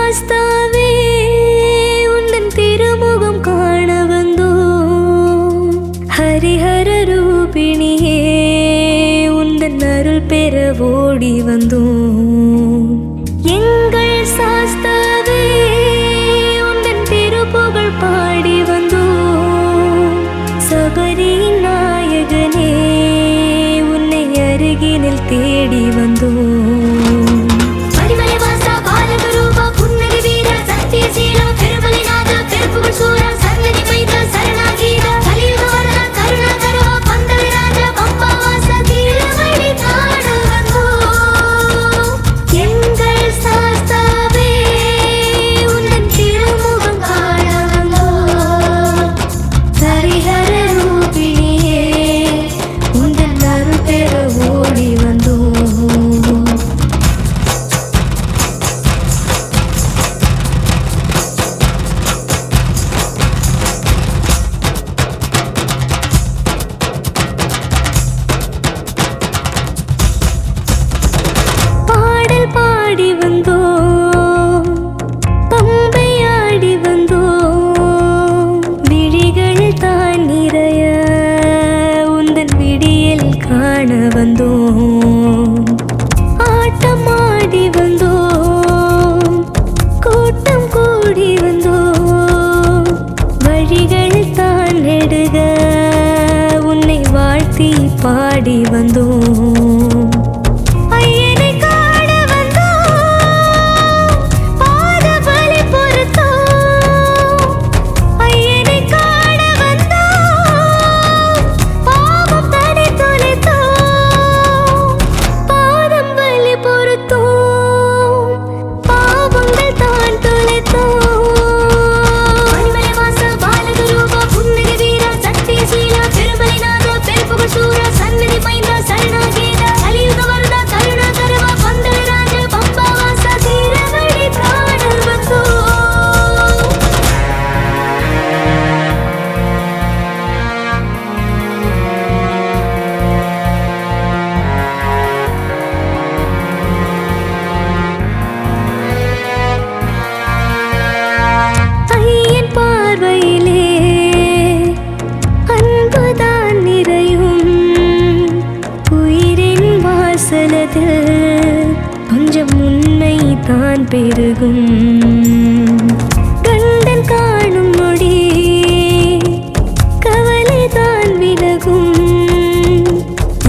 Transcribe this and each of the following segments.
சாஸ்தாவே உந்தன் திருமுகம் காண வந்தோம். ஹரிஹர ரூபிணியே உந்தன் அருள் பெற ஓடி வந்தோம். எங்கள் சாஸ்தாவே உந்தன் திருப்புகழ் பாடி வந்தோம். சபரியின் நாயகனே உன்னை அருகினில் தேடி வந்தோம். ஆட்டமாடி வந்தோம், கூட்டம் கூடி வந்தோம். வழிகள் தான் நெடுக உன்னை வாழ்த்தி பாடி வந்தோம். கொஞ்சம் உண்மை தான் பெருகும். கண்டன் காணும் மொழி கவலை தான் விலகும்.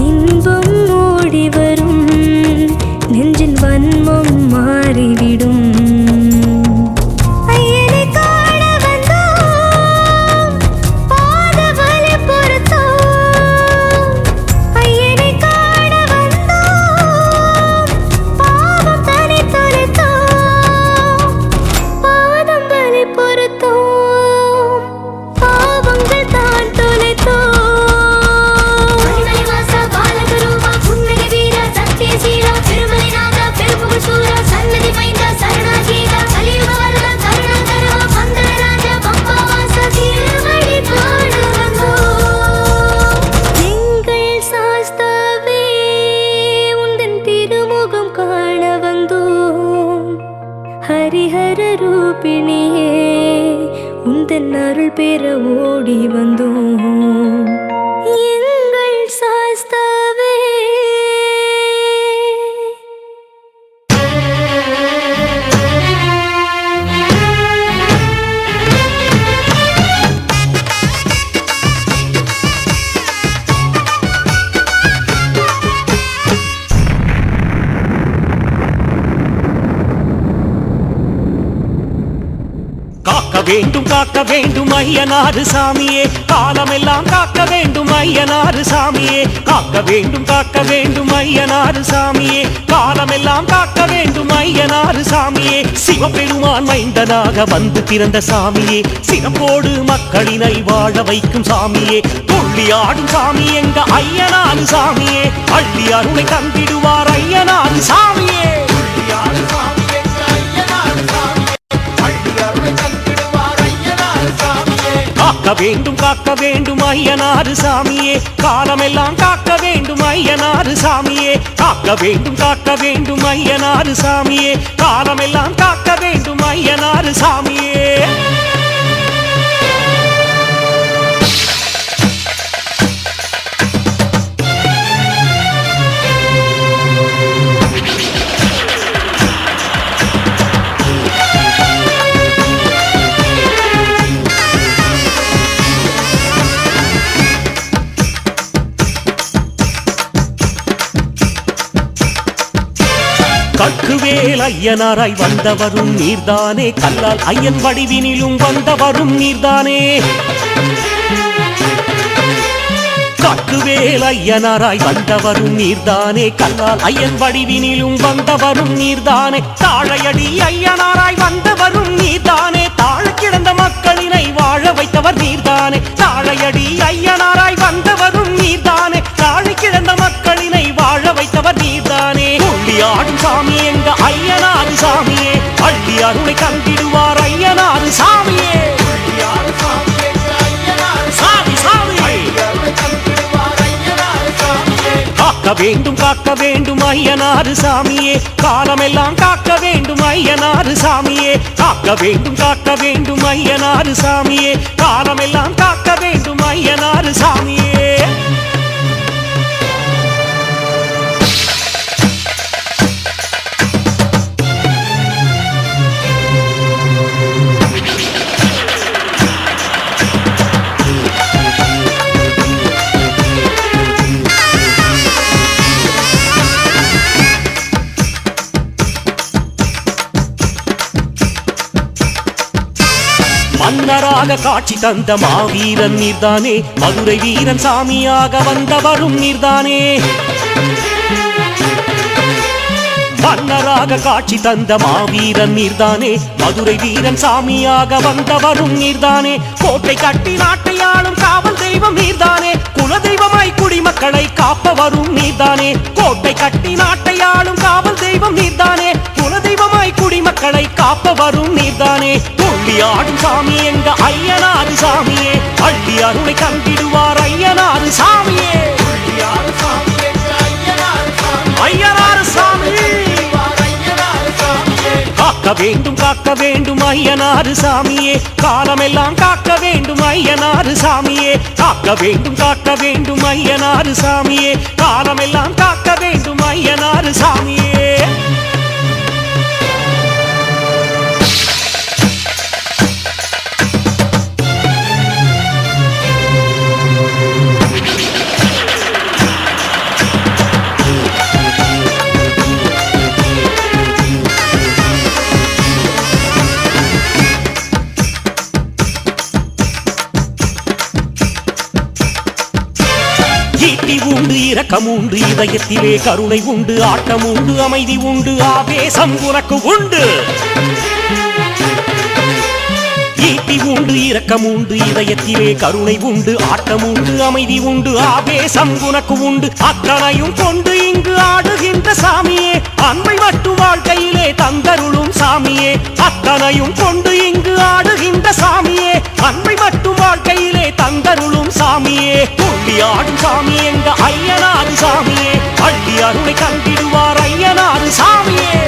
இன்பம் ஓடி வரும் நெஞ்சின் வன்மம் மாறிவிடும். ஹரிஹர ரூபிணியே உந்தன் அருள் பெற ஓடி வந்தோம். எங்கள் சாஸ்தாவே காக்க வேண்டும் ஐயனாறு சாமியே, காலமெல்லாம் காக்க வேண்டும் ஐயனாறு சாமியே. காக்க வேண்டும் ஐயனாறு சாமியே, காலமெல்லாம் காக்க வேண்டும் ஐயனாறு சாமியே. சிவபெருமான் மைந்தனாக வந்து பிறந்த சாமியே, சிறப்போடு மக்களினை வாழ வைக்கும் சாமியே. துள்ளி ஆடும் சாமி எங்க ஐயனாறு சாமியே, அள்ளி அருளை தந்திடுவார் ஐயனாறு சாமியே. காக்க வேண்டும் ஐயனாறு சாமியே காலமெல்லாம் காக்க வேண்டும் ஐயனாறு சாமியே காக்க வேண்டும் ஐயனாறு சாமியே காலமெல்லாம் காக்க வேண்டும் ஐயனாறு சாமியே கட்டுவேல் ஐயனாராய் வந்தவரும் நீர்தானே கல்லால் ஐயன் வடிவினிலும் வந்தவரும் நீர்தானே கட்டுவேல் ஐயனாராய் வந்தவரும் நீர்தானே கல்லால் ஐயன் வடிவினிலும் வந்தவரும் நீர்தானே தாழையடி ஐயனாராய் வந்தவரும் நீர்தானே தாழ கிடந்த மக்களினை வாழ வைத்தவர் நீர்தானே தாழையடி ஐயனாராய் வந்தவரும் நீர்தானே தாழ கிடந்த மக்களினை வாழ வைத்தவர் நீர்தானே ஆடும் சாமி எங்க ஐயனாறு சாமியே அள்ளி அருளை கண்டிடுவார் ஐயனாறு சாமியே சாமி சாமி காக்க வேண்டும் ஐயனாறு சாமியே காலமெல்லாம் காக்க வேண்டும் ஐயனாறு சாமியே காக்க வேண்டும் ஐயனாறு சாமியே காலமெல்லாம் காக்க வேண்டும் ஐயனாறு சாமியே மன்னராக காட்சி தந்த மாவீரன் நீர்தானே மதுரை வீரன் சாமியாக வந்தவரும் நீர்தானே மன்னராக காட்சி தந்த மாவீரன் நீர்தானே மதுரை வீரன் சாமியாக வந்தவரும் நீர்தானே கோட்டை கட்டி நாட்டையாளும் காவல் தெய்வம் நீர்தானே குலதெய்வமாய் குடிமக்களை காப்பவரும் நீர்தானே கோட்டை கட்டி நாட்டையாளும் காவல் தெய்வம் நீர்தானே குலதெய்வமாய் குடிமக்களை காப்பவரும் நீர்தானே துள்ளி ஆடும் சாமி எங்க ஐயனாறு சாமியே அள்ளி அருளை கண்டிடுவார் ஐயனாறு சாமியே ஐயனாறு சாமி காக்க வேண்டும் ஐயனாறு சாமியே காலமெல்லாம் காக்க வேண்டும் ஐயனாறு சாமியே காக்க வேண்டும் ஐயனாறு சாமியே காலமெல்லாம் காக்க வேண்டும் ஐயனாறு சாமியே உண்டு இரக்கம் உண்டு இதயத்திலே கருணை உண்டு ஆட்டம் உண்டு அமைதி உண்டு ஆவேசம் உனக்கு உண்டு ஈட்டி உண்டு இரக்கம் உண்டு இதயத்திலே கருணை உண்டு ஆட்டம் உண்டு அமைதி உண்டு ஆவேசம் உனக்கு உண்டு அத்தனையும் கொண்டு இங்கு ஆடுகின்ற சாமியே அன்மை மட்டும் வாழ்க்கையிலே தந்தருளும் சாமியே அத்தனையும் கொண்டு இங்கு ஆடுகின்ற சாமியே அன்மை மட்டும் வாழ்க்கையிலே தந்தருளும் சாமியே துள்ளி ஆடும் சாமி எங்க ஐயனாறு சாமியே அள்ளி அருளை கண்டிடுவார் ஐயனாறு சாமியே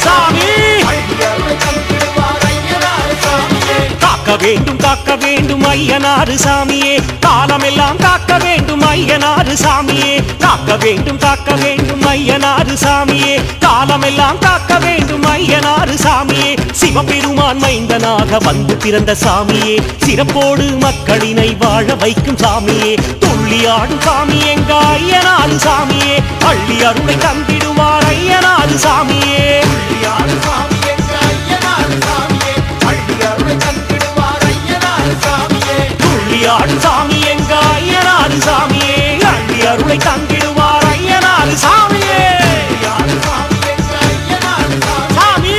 சாமி காக்க வேண்டும் ஐயனாறு சாமியே காலமெல்லாம் காக்க வேண்டும் ஐயனாறு சாமியே காக்க வேண்டும் ஐயனாறு சாமியே காலமெல்லாம் காக்க வேண்டும் ஐயனாறு சாமியே சிவபெருமான் மைந்தனாக வந்து பிறந்த சாமியே சிறப்போடு மக்களினை வாழ வைக்கும் சாமியே துள்ளி ஆடும் சாமி எங்க ஐயனாறு சாமியே அள்ளி அருளை தந்திடுவார் ஐயனாறு சாமியே துள்ளியாடும் சாமி எங்க ஐயனாறு சாமியே அள்ளி அருளை தந்திடுவார் ஐயனாறு சாமியே சாமி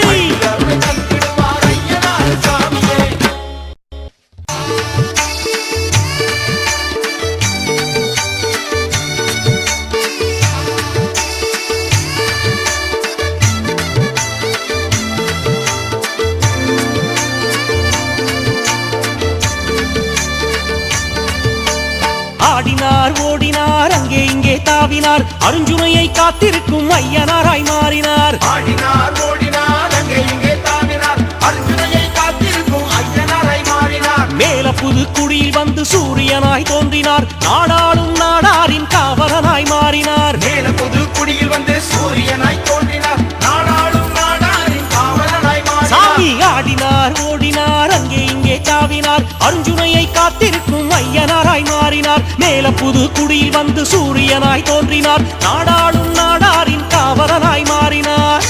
ஆடினார் ஓடினார் அங்கே இங்கே தாவினார் அருஞ்சுனையை காத்திருக்கும் ஐயனாராய் மாறினார். ஆடினார் ஓடினார் அங்கே இங்கே தாவினார் அர்ஜுனையை காத்திருக்கும் ஐயனாரை மாறினார். மேல புது குடியில் வந்து சூரியனாய் தோன்றினார் நாடாளும் நாடாரின் காவலனாய் மாறினார். மேல புது குடியில் வந்து சூரியனாய் தோன்றினார் நாடாளும் நாடாரின் காவலனாய் மாறினார். சாமி ஆடினார் ஓடினார் அங்கே இங்கே தாவினார் அருஞ்சுனையை காத்திருக்கும் ஐயனாராய் மாறினார். மேல புது குடியில் வந்து சூரியனாய் தோன்றினார் நாடாளும் நாடாரின் காவலனாய் மாறினார்.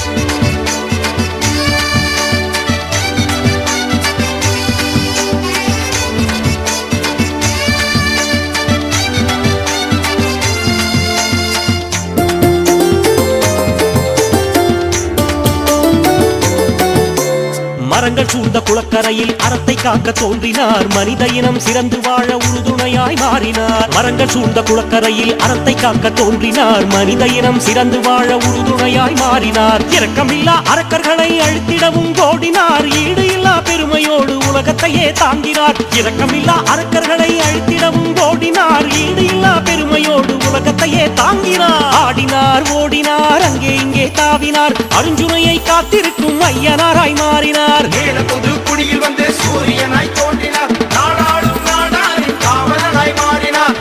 மரங்கள் சூழ்ந்த குளக்கரையில் அறத்தை காக்க தோன்றினார் மனித இனம் சிறந்து வாழ உறுதுணையாய் மாறினார். மரங்கள் சூழ்ந்த குளக்கரையில் அறத்தை காக்க தோன்றினார் மனித இனம் சிறந்து வாழ உறுதுணையாய் மாறினார். இரக்கமில்லா அரக்கர்களை அழித்திடவும் ஓடினார் ஈடு இல்லா பெருமையோடு உலகத்தையே தாங்கினார். இரக்கமில்லா அரக்கர்களை அழித்திடவும் ஓடினார் ஈடு இல்லா பெருமையோடு உலகத்தையே தாங்கினார். ஆடினார் ஓடினார் அங்கே இங்கே தாவினார் அருஞ்சுனையை காத்திருக்கும் ஐயனாராய் மாறினார். மேல புது குடியில் வந்து சூரியனாய் தோன்றினார் நாடாளும் நாடாரின் காவலனாய் மாறினார்.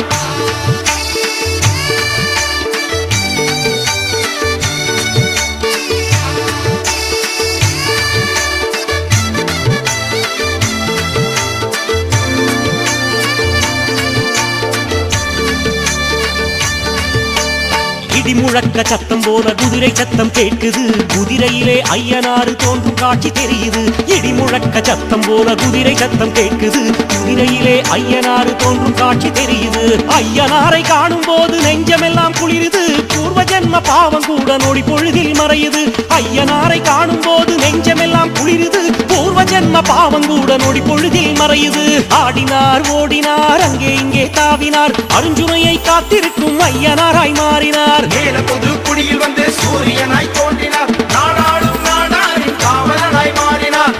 இடி முழக்க சத்தம் போல குதிரை சத்தம் கேட்குது குதிரையிலே ஐயனாறு தோன்றும் காட்சி தெரியுது. இடி முழக்க சத்தம் போல குதிரை சத்தம் கேட்குது குதிரையிலே ஐயனாறு தோன்றும் காட்சி தெரியுது. ஐயனாரை காணும் போது நெஞ்சமெல்லாம் குளிருது பூர்வ ஜென்ம பாவம் கூட நொடி பொழுதில் மறையுது. ஐயனாரை காணும் போது நெஞ்சமெல்லாம் குளிருது பூர்வ ஜென்ம பாவம் கூட நொடி பொழுதில் மறையுது. ஆடினார் ஓடினார் அங்கே இங்கே தாவினார் அருஞ்சுனையை காத்திருக்கும் ஐயனாராய் மாறினார். மேல புது குடியில் வந்து சூரியனாய் தோன்றினார் நாடாளும் நாடாரின் காவலனாய் மாறினார்.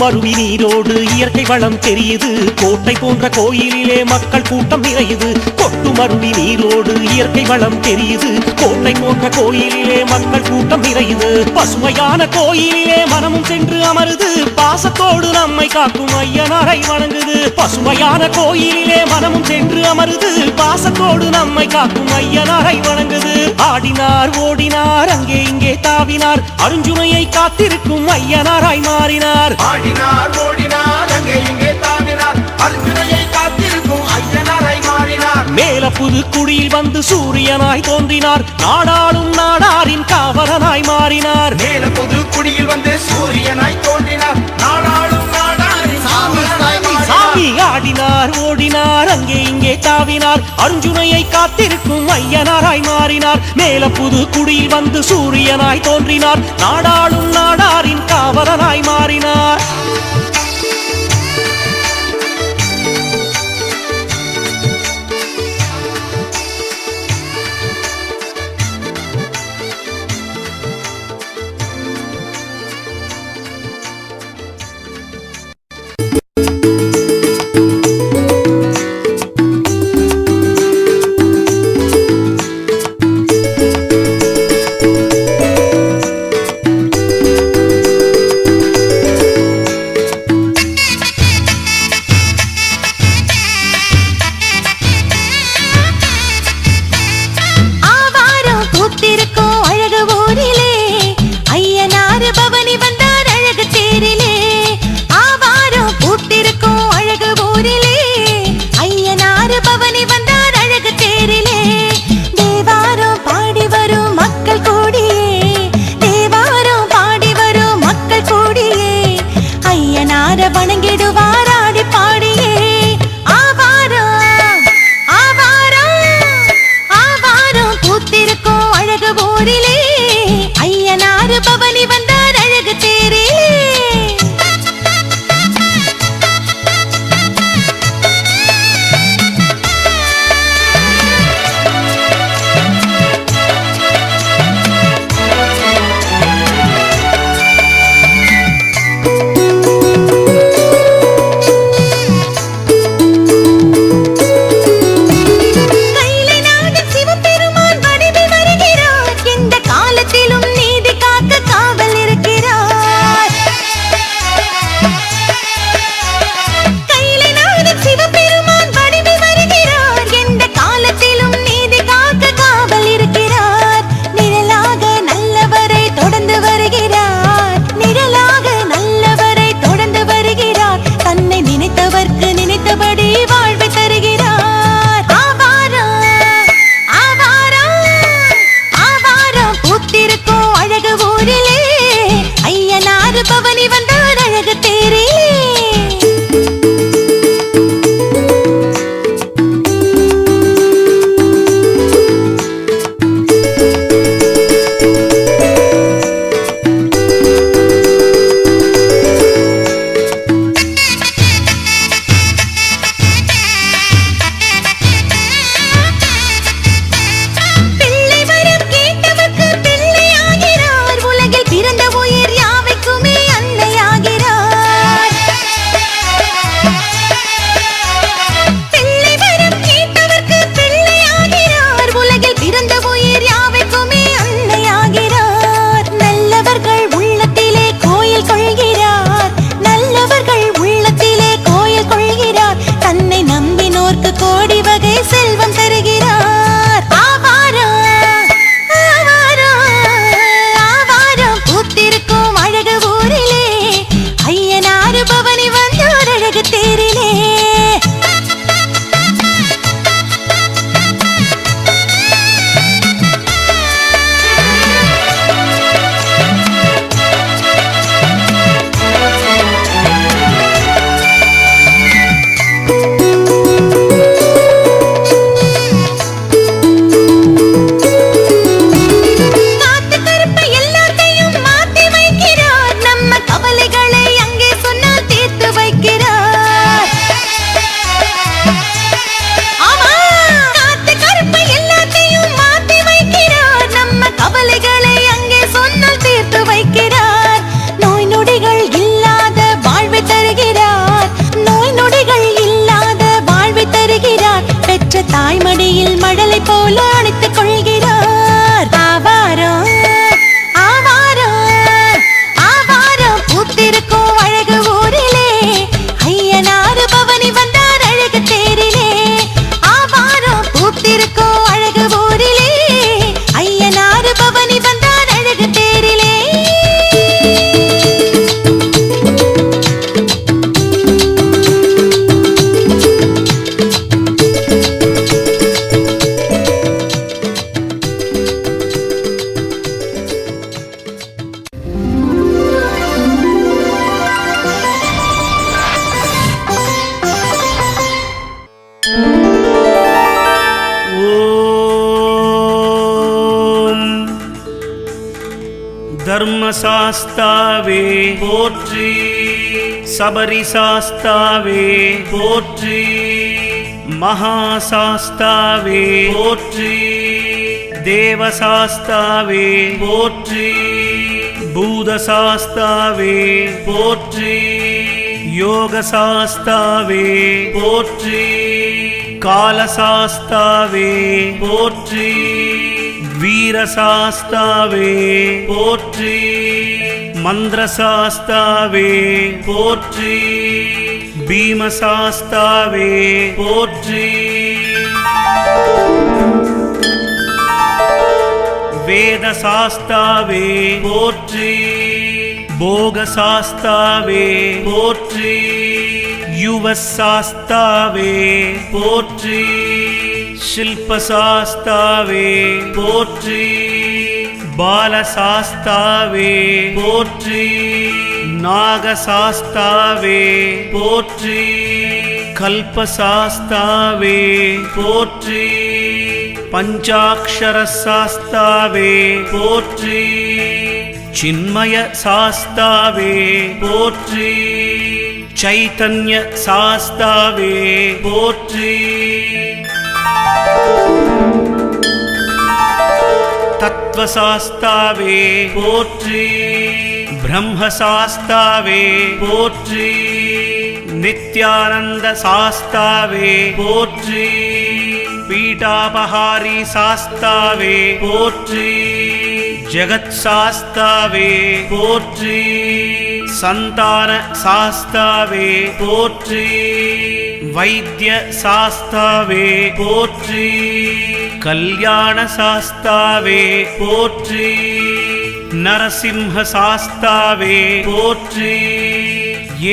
மருவி நீரோடு இயற்கை வளம் தெரியுது கோட்டை போன்ற கோயிலிலே மக்கள் கூட்டம் நிறையுது. கொட்டு மருவி நீரோடு இயற்கை வளம் தெரியுது கோட்டை போன்ற கோயிலிலே மக்கள் கூட்டம் நிறையுது. பசுமையான கோயிலிலே மனமும் சென்று அமருது பாசத்தோடு நம்மை காக்கும் ஐயனாரை வணங்குது. பசுமையான கோயிலிலே மனமும் சென்று அமருது பாசத்தோடு நம்மை காக்கும் ஐயனாரை வணங்குது. ஆடினார் ஓடினார் அங்கே இங்கே தாவினார் அருஞ்சுனையை காத்திருக்கும் ஐயனாராய் மாறினார். ஆடினார் ஓடினார் அங்கே இங்கே தாவினார் அர்ஜுனையை காத்திருக்கும் ஐயனாரை மாறினார். மேல புது குடியில் வந்து சூரியனாய் தோன்றினார் நாடாளும் நாடாரின் காவலனாய் மாறினார். மேல புது குடியில் வந்து சூரியனாய் தோன்றினார் நாடாளும் நாடாரின் காவலனாய் மாறினார். சாமி ஆடினார் ஓடினார் அங்கே இங்கே தாவினார் அருஞ்சுனையை காத்திருக்கும் ஐயனாராய் மாறினார். மேல புது குடியில் வந்து சூரியனாய் தோன்றினார் நாடாளும் நாடாரின் காவலனாய் மாறினார். தர்மசாஸ்தாவே போற்றி, சபரிசாஸ்தாவே போற்றி, மகாசாஸ்தாவே போற்றி, தேவசாஸ்தாவே போற்றி, பூதசாஸ்தாவே போற்றி, யோகசாஸ்தாவே போற்றி, காலசாஸ்தாவே போற்றி, வீரசாஸ்தாவே போற்றி, மந்திரசாஸ்தாவே போற்றி, பீமசாஸ்தாவே போற்றி, வேதசாஸ்தாவே போற்றி, போகசாஸ்தாவே போற்றி, யுவசாஸ்தாவே போற்றி, ஷில்பசாஸ்தாவே போற்றி, பாலசாஸ்தாவே போற்றி, நாகசாஸ்தாவே போற்றி, கல்பசாஸ்தாவே போற்றி, பஞ்சாக்ஷர சாஸ்தாவே போற்றி, சின்மய சாஸ்தாவே போற்றி, சைதன்ய சாஸ்தாவே போற்றி, தத்வசாஸ்தாவே போற்றி, பிரம்மசாஸ்தாவே போற்றி, நித்யானந்த சாஸ்தாவே போற்றி, பீடாபஹாரி சாஸ்தாவே போற்றி, ஜகத் சாஸ்தாவே போற்றி, சந்தான சாஸ்தாவே போற்றி, வைத்திய சாஸ்தாவே போற்றி, கல்யாண சாஸ்தாவே போற்றி, நரசிம்ஹ சாஸ்தாவே போற்றி,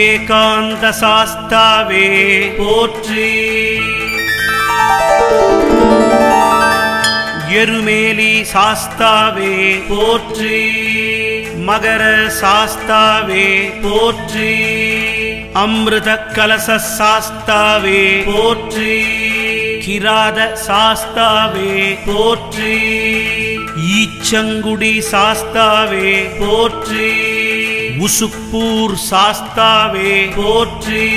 ஏகாந்த சாஸ்தாவே போற்றி, எருமேலி சாஸ்தாவே போற்றி, மகர சாஸ்தாவே போற்றி, அமிர்த கலச சாஸ்தாவே போற்றி, கிராத சாஸ்தாவே போற்றி, ஈச்சங்குடி சாஸ்தாவே போற்றி, உசுப்பூர் சாஸ்தாவே போற்றி,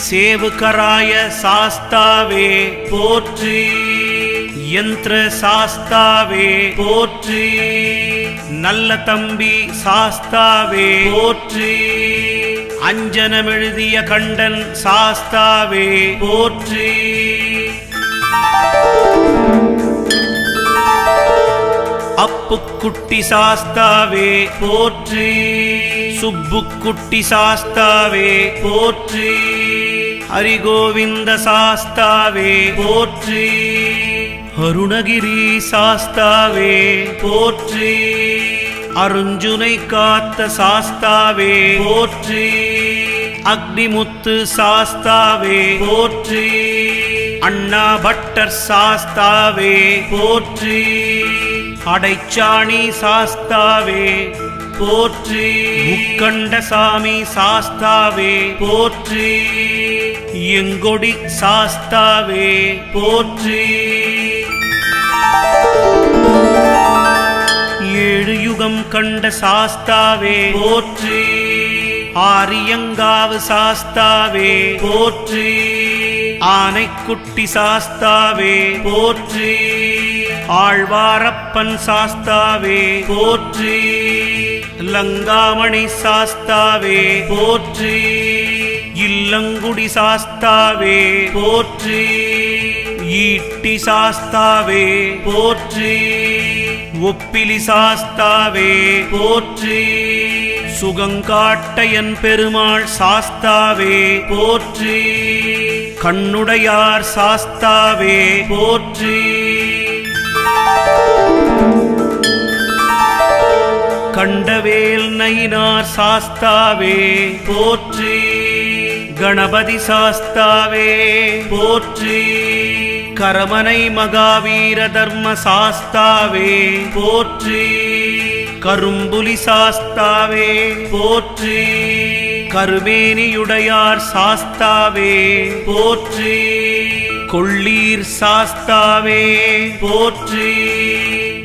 சேவுகராய சாஸ்தாவே போற்றி, யந்திர சாஸ்தாவே போற்றி, நல்ல தம்பி சாஸ்தாவே போற்றி, அஞ்சனமெழுதிய கண்டன் சாஸ்தாவே போற்றி, அப்புக்குட்டி சாஸ்தாவே போற்றி, சுப்புக்குட்டி சாஸ்தாவே போற்றி, ஹரிகோவிந்த சாஸ்தாவே போற்றி, அருணகிரி சாஸ்தாவே போற்றி, அருஞ்சுனை காத்த சாஸ்தாவே போற்றி, அக்னிமுத்து சாஸ்தாவே போற்றி, அண்ணா பட்டர் சாஸ்தாவே போற்றி, அடைச்சாணி சாஸ்தாவே போற்றி, முக்கண்டசாமி சாஸ்தாவே போற்றி, எங்கொடி சாஸ்தாவே போற்றி, ஏழு யுகம் கண்ட சாஸ்தாவே போற்றி, ஆரியங்காவு சாஸ்தாவே போற்றி, ஆனைக்குட்டி சாஸ்தாவே போற்றி, ஆழ்வாரப்பன் சாஸ்தாவே போற்றி, லங்காமணி சாஸ்தாவே போற்றி, இல்லங்குடி சாஸ்தாவே போற்றி, ஈட்டி சாஸ்தாவே போற்றி, ஒப்பிலி சாஸ்தாவே போற்றி, சுகங்காட்டையன் பெருமாள் சாஸ்தாவே போற்றி, கண்ணுடையார் சாஸ்தாவே போற்றி, கண்டவேல் நயினார் சாஸ்தாவே போற்றி, கணபதி சாஸ்தாவே போற்றி, கரமனை மகாவீர தர்ம சாஸ்தாவே போற்றி, கரும்புலி சாஸ்தாவே போற்றி, கருமேனியுடையார் சாஸ்தாவே போற்றி, கொள்ளீர் சாஸ்தாவே போற்றி,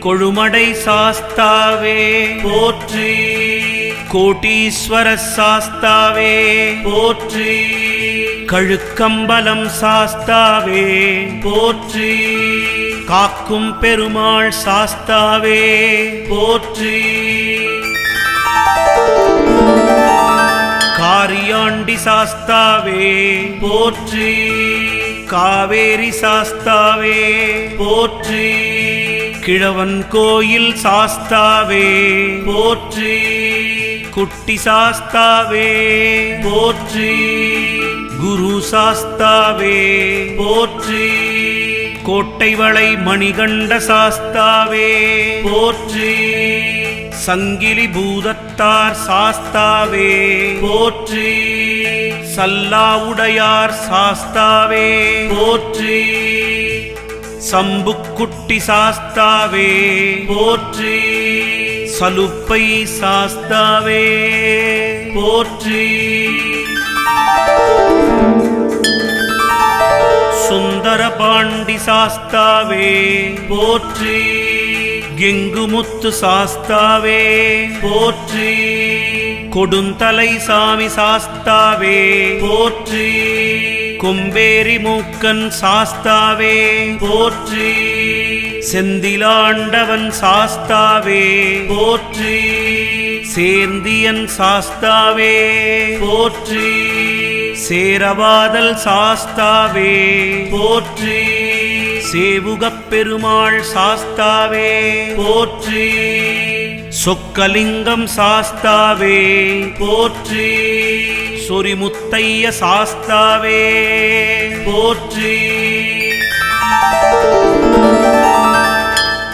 கொழுமடை சாஸ்தாவே போற்றி, கோட்டீஸ்வர சாஸ்தாவே போற்றி, கழுக்கம்பலம் சாஸ்தாவே போற்றி, காக்கும் பெருமாள் சாஸ்தாவே போற்றி, காரியாண்டி சாஸ்தாவே போற்றி, காவேரி சாஸ்தாவே போற்றி, கிழவன் கோயில் சாஸ்தாவே போற்றி, குட்டி சாஸ்தாவே போற்றி, குரு சாஸ்தாவே போற்றி, கோட்டைவளை மணிகண்ட சாஸ்தாவே போற்றி, சங்கிலி பூதத்தார் சாஸ்தாவே போற்றி, சல்லாவுடையார் சாஸ்தாவே போற்றி, சம்புக்குட்டி சாஸ்தாவே போற்றி, சலுப்பை சாஸ்தாவே போற்றி, சுந்தர பாண்டி சாஸ்தாவே போற்றி, கெங்குமுத்து சாஸ்தாவே போற்றி, கொடுந்தலை சாமி சாஸ்தாவே போற்றி, கொம்பேரி மூக்கன் சாஸ்தாவே போற்றி, செந்திலாண்டவன் சாஸ்தாவே போற்றி, சேர்ந்தியன் சாஸ்தாவே போற்றி, சேரவாதல் சாஸ்தாவே போற்றி, சேவுகப் பெருமாள் சாஸ்தாவே போற்றி, சொக்கலிங்கம் சாஸ்தாவே போற்றி, சொரிமுத்தைய சாஸ்தாவே போற்றி,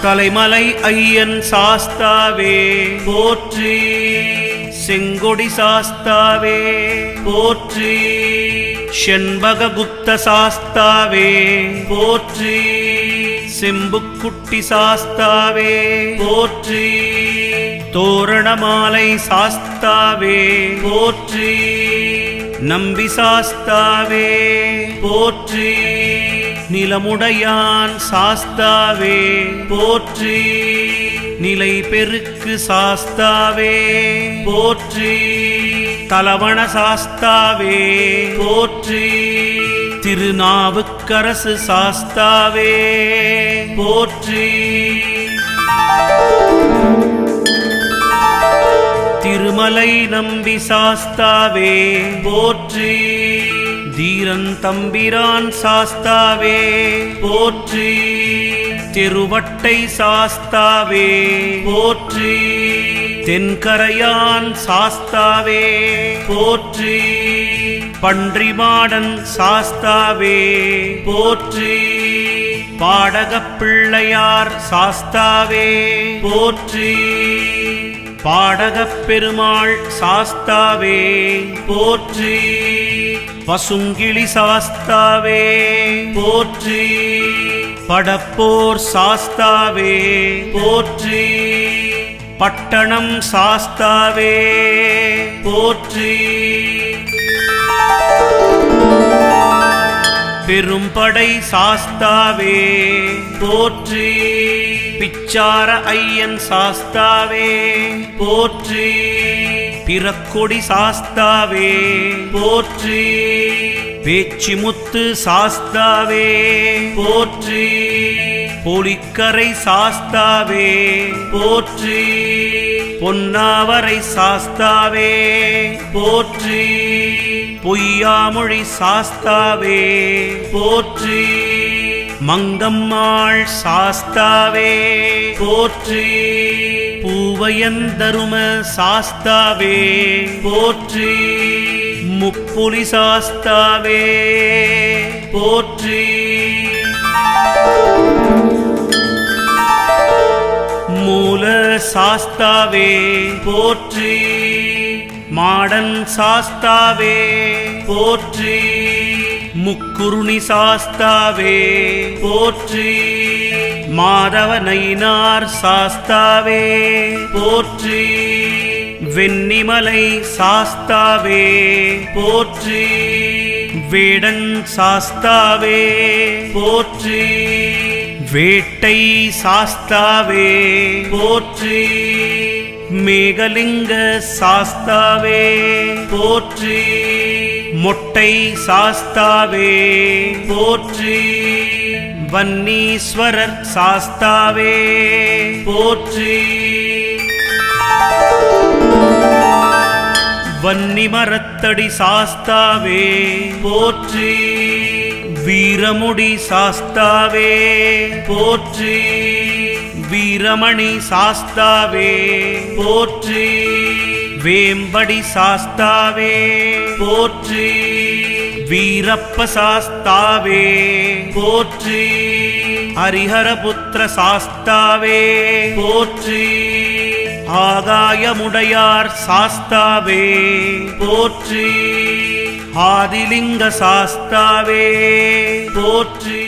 தலைமலை ஐயன் சாஸ்தாவே போற்றி, செங்கொடி சாஸ்தாவே போற்றி, செண்பககுப்த சாஸ்தாவே போற்றி, செம்புக்குட்டி சாஸ்தாவே போற்றி, தோரணமாலை சாஸ்தாவே போற்றி, நம்பி சாஸ்தாவே போற்றி, நிலமுடையான் சாஸ்தாவே போற்றி, நிலை பெருக்கு சாஸ்தாவே போற்றி, தலவண சாஸ்தாவே போற்றி, திருநாவுக்கரசு சாஸ்தாவே போற்றி, திருமலை நம்பி சாஸ்தாவே போற்றி, தீரன் தம்பிரான் சாஸ்தாவே போற்றி, திருவட்டை சாஸ்தாவே போற்றி, தென்கரையான் சாஸ்தாவே போற்றி, பன்றிமாடன் சாஸ்தாவே போற்றி, பாடகப் பிள்ளையார் சாஸ்தாவே போற்றி, பாடகப் பெருமாள் சாஸ்தாவே போற்றி, பசுங்கிளி சாஸ்தாவே போற்றி, படப்போர் சாஸ்தாவே போற்றி, பட்டணம் சாஸ்தாவே போற்றி, பெரும்படை சாஸ்தாவே போற்றி, பிச்சார ஐயன் சாஸ்தாவே போற்றி, பிறக்கொடி சாஸ்தாவே போற்றி, பேச்சிமுத்து சாஸ்தாவே போற்றி, பொலிக்கரை சாஸ்தாவே போற்றி, பொன்னாவரை சாஸ்தாவே போற்றி, பொய்யாமொழி சாஸ்தாவே போற்றி, மங்கம்மாள் சாஸ்தாவே போற்றி, பூவையந்தரும சாஸ்தாவே போற்றி, முப்புலி சாஸ்தாவே போற்றி, மூல சாஸ்தாவே போற்றி, மாடன் சாஸ்தாவே போற்றி, முக்குருணி சாஸ்தாவே போற்றி, மாதவ நயினார் சாஸ்தாவே போற்றி, வெண்ணிமலை சாஸ்தாவே போற்றி, வேடன் சாஸ்தாவே போற்றி, வேட்டை சாஸ்தாவே போற்றி, மேகலிங்க சாஸ்தாவே போற்றி, மொட்டை சாஸ்தாவே போற்றி, வன்னீஸ்வரர் சாஸ்தாவே போற்றி, வன்னிமரத்தடி சாஸ்தாவே போற்றி, வீரமுடி சாஸ்தாவே போற்றி, வீரமணி சாஸ்தாவே போற்றி, வேம்படி சாஸ்தாவே போற்றி, வீரப்ப சாஸ்தாவே போற்றி, ஹரிஹரபுத்திர சாஸ்தாவே போற்றி, ஆகாயமுடையார் சாஸ்தாவே போற்றி, ஆதிலிங்க சாஸ்தாவே போற்றி.